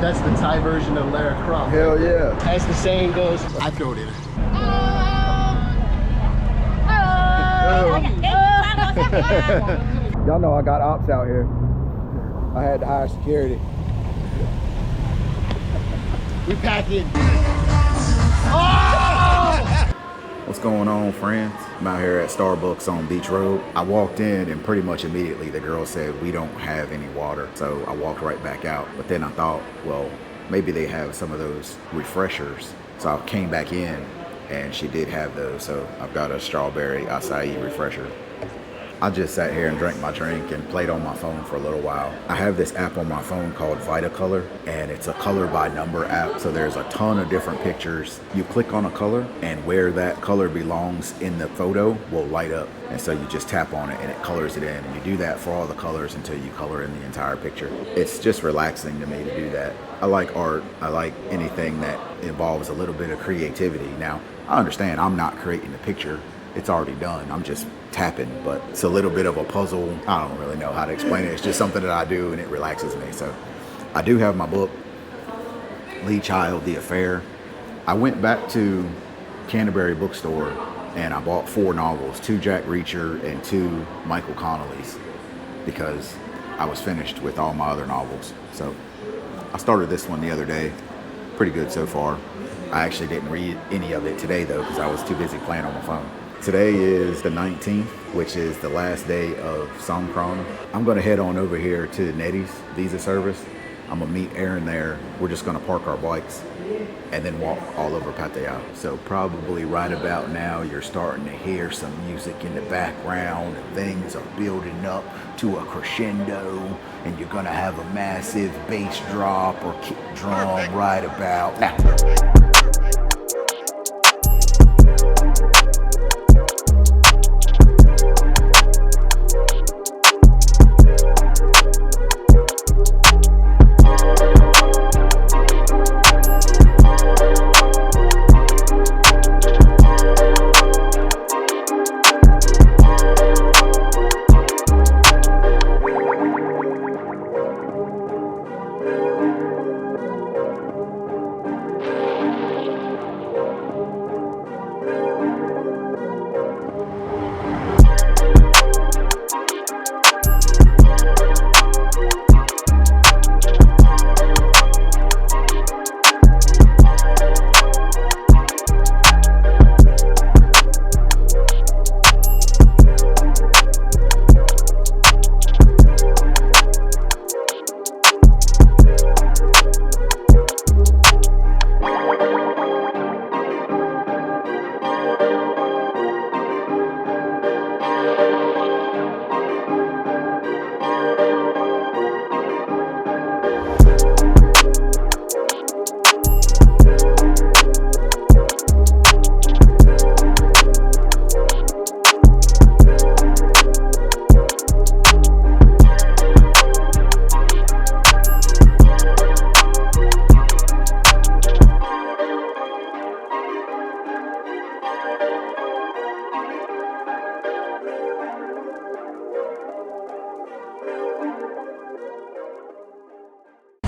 That's the Thai version of Lara Croft. Hell yeah. As the saying goes, I throw it in. Y'all know I got ops out here. I had to hire security. We pack in. What's going on, friends? I'm out here at Starbucks on Beach Road. I walked in and pretty much immediately the girl said, we don't have any water. So I walked right back out. But then I thought, well, maybe they have some of those refreshers. So I came back in and she did have those. So I've got a strawberry acai refresher. I just sat here and drank my drink and played on my phone for a little while. I have this app on my phone called Vitacolor, and it's a color by number app. So there's a ton of different pictures. You click on a color and where that color belongs in the photo will light up. And so you just tap on it and it colors it in. And you do that for all the colors until you color in the entire picture. It's just relaxing to me to do that. I like art. I like anything that involves a little bit of creativity. Now, I understand I'm not creating the picture. It's already done. I'm just tapping, but it's a little bit of a puzzle. I don't really know how to explain it. It's just something that I do and it relaxes me. So I do have my book, Lee Child, The Affair. I went back to Canterbury Bookstore and I bought 4 novels, 2 Jack Reacher and 2 Michael Connelly's, because I was finished with all my other novels. So I started this one the other day. Pretty good so far. I actually didn't read any of it today though, because I was too busy playing on my phone. Today is the 19th, which is the last day of Songkran. I'm gonna head on over here to Nettie's Visa service. I'm gonna meet Aaron there. We're just gonna park our bikes and then walk all over Pattaya. So probably right about now, you're starting to hear some music in the background and things are building up to a crescendo, and you're gonna have a massive bass drop or kick drum right about now.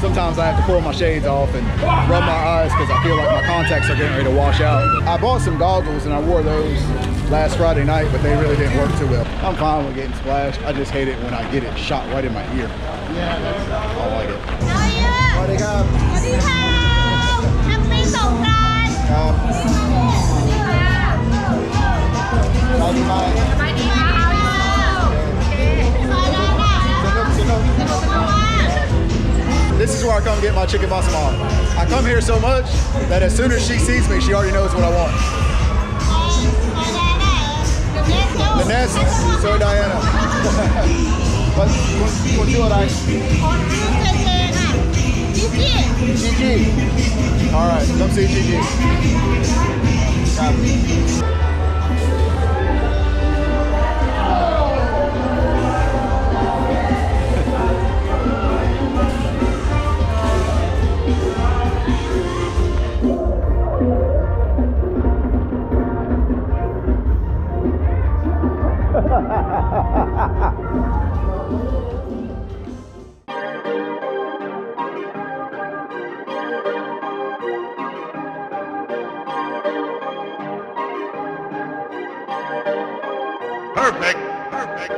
Sometimes I have to pull my shades off and rub my eyes because I feel like my contacts are getting ready to wash out. I bought some goggles and I wore those last Friday night, but they really didn't work too well. I'm fine with getting splashed. I just hate it when I get it shot right in my ear. Yeah, I don't like it. Happy Songkran. This is where I come get my chicken masama. I come here so much that as soon as she sees me, she already knows what I want. The nest, so Diana. What you like? Gigi. All right, come see Gigi. Perfect. Perfect.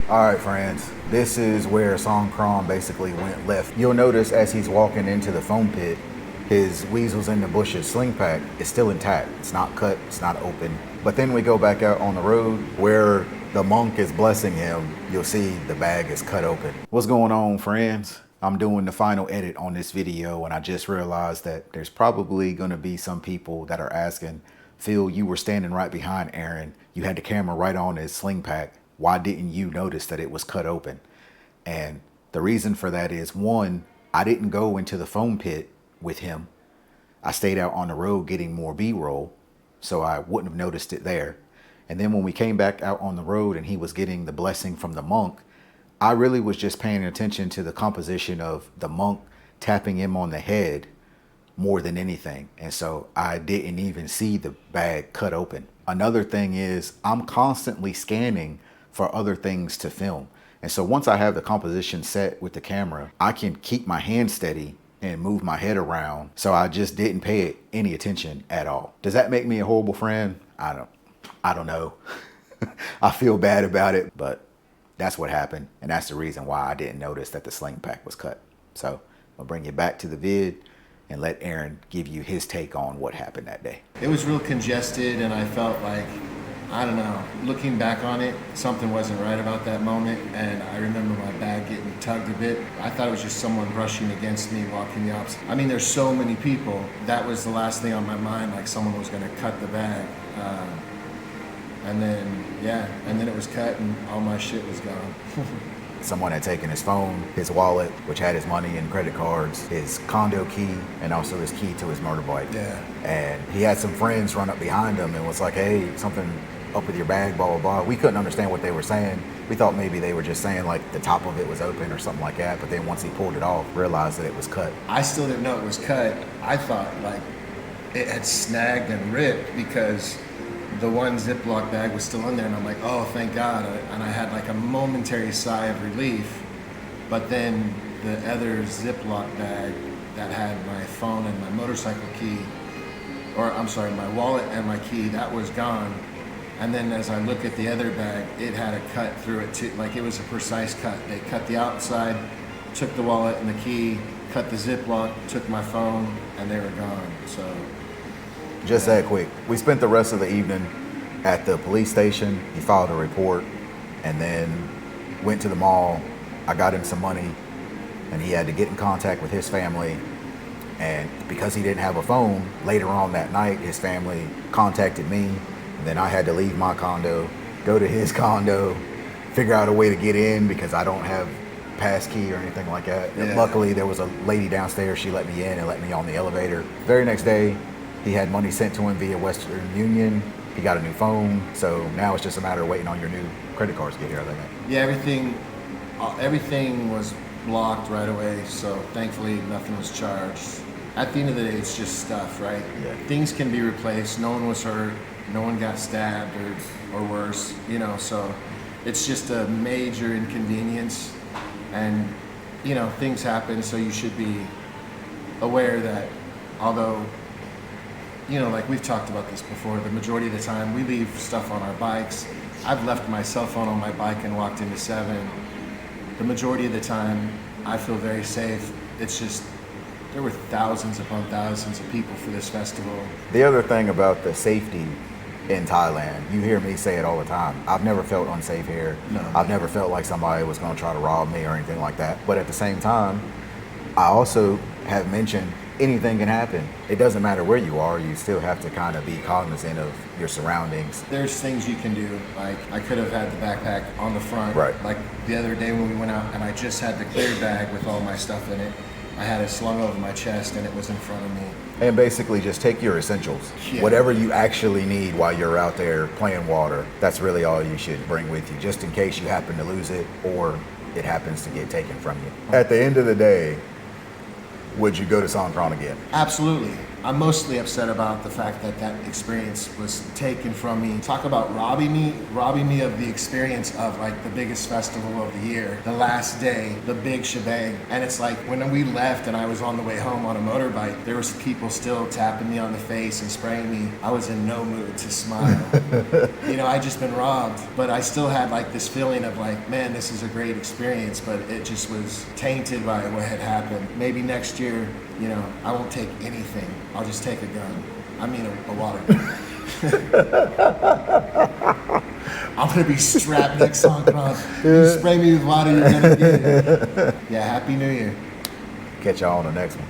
All right, friends, this is where Songkran basically went left. You'll notice as he's walking into the foam pit, his Weasels in the Bushes sling pack is still intact. It's not cut, it's not open. But then we go back out on the road where the monk is blessing him. You'll see the bag is cut open. What's going on, friends? I'm doing the final edit on this video and I just realized that there's probably gonna be some people that are asking, Phil, you were standing right behind Aaron. You had the camera right on his sling pack. Why didn't you notice that it was cut open? And the reason for that is, one, I didn't go into the foam pit with him. I stayed out on the road getting more B-roll, so I wouldn't have noticed it there. And then when we came back out on the road and he was getting the blessing from the monk, I really was just paying attention to the composition of the monk tapping him on the head more than anything. And so I didn't even see the bag cut open. Another thing is I'm constantly scanning for other things to film. And so once I have the composition set with the camera, I can keep my hand steady and move my head around. So I just didn't pay any attention at all. Does that make me a horrible friend? I don't know. I feel bad about it, but that's what happened. And that's the reason why I didn't notice that the sling pack was cut. So I'll bring you back to the vid and let Aaron give you his take on what happened that day. It was real congested and I felt like, I don't know, looking back on it, something wasn't right about that moment, and I remember my bag getting tugged a bit. I thought it was just someone brushing against me, walking the opposite. I mean, there's so many people. That was the last thing on my mind, like someone was gonna cut the bag. And then it was cut and all my shit was gone. Someone had taken his phone, his wallet, which had his money and credit cards, his condo key, and also his key to his motorbike. Yeah. And he had some friends run up behind him and was like, hey, something up with your bag, blah, blah, blah. We couldn't understand what they were saying. We thought maybe they were just saying like the top of it was open or something like that. But then once he pulled it off, realized that it was cut. I still didn't know it was cut. I thought like it had snagged and ripped because the one Ziploc bag was still in there, and I'm like, oh, thank God. And I had like a momentary sigh of relief. But then the other Ziploc bag that had my phone and my motorcycle key, or I'm sorry, my wallet and my key, that was gone. And then as I look at the other bag, it had a cut through it too. Like it was a precise cut. They cut the outside, took the wallet and the key, cut the Ziploc, took my phone, and they were gone. So. Just that quick. We spent the rest of the evening at the police station. He filed a report and then went to the mall. I got him some money and he had to get in contact with his family. And because he didn't have a phone, later on that night, his family contacted me. And then I had to leave my condo, go to his condo, figure out a way to get in because I don't have pass key or anything like that. Yeah. And luckily there was a lady downstairs. She let me in and let me on the elevator. Very next day, he had money sent to him via Western Union. He got a new phone. So now it's just a matter of waiting on your new credit cards to get here, I think. Yeah, everything everything was blocked right away. So thankfully, nothing was charged. At the end of the day, it's just stuff, right? Yeah. Things can be replaced. No one was hurt. No one got stabbed or worse, you know. So it's just a major inconvenience, and you know, things happen. So you should be aware that although, you know, like we've talked about this before, the majority of the time we leave stuff on our bikes. I've left my cell phone on my bike and walked into 7. The majority of the time I feel very safe. It's just there were thousands upon thousands of people for this festival. The other thing about the safety in Thailand, you hear me say it all the time. I've never felt unsafe here. No. I've never felt like somebody was going to try to rob me or anything like that. But at the same time, I also have mentioned anything can happen. It doesn't matter where you are, you still have to kind of be cognizant of your surroundings. There's things you can do. Like I could have had the backpack on the front. Right. Like the other day when we went out and I just had the clear bag with all my stuff in it. I had it slung over my chest and it was in front of me. And basically just take your essentials. Yeah. Whatever you actually need while you're out there playing water, that's really all you should bring with you, just in case you happen to lose it or it happens to get taken from you. At the end of the day, would you go to Songkran again? Absolutely. I'm mostly upset about the fact that that experience was taken from me. Talk about robbing me of the experience of like the biggest festival of the year, the last day, the big shebang. And it's like when we left and I was on the way home on a motorbike, there was people still tapping me on the face and spraying me. I was in no mood to smile. You know, I just been robbed, but I still had like this feeling of like, man, this is a great experience, but it just was tainted by what had happened. Maybe next year, you know, I won't take anything. I'll just take a gun. I mean a water gun. I'm gonna be strapped next Songkran. You spray me with water, you're gonna get it. Yeah, Happy New Year. Catch y'all on the next one.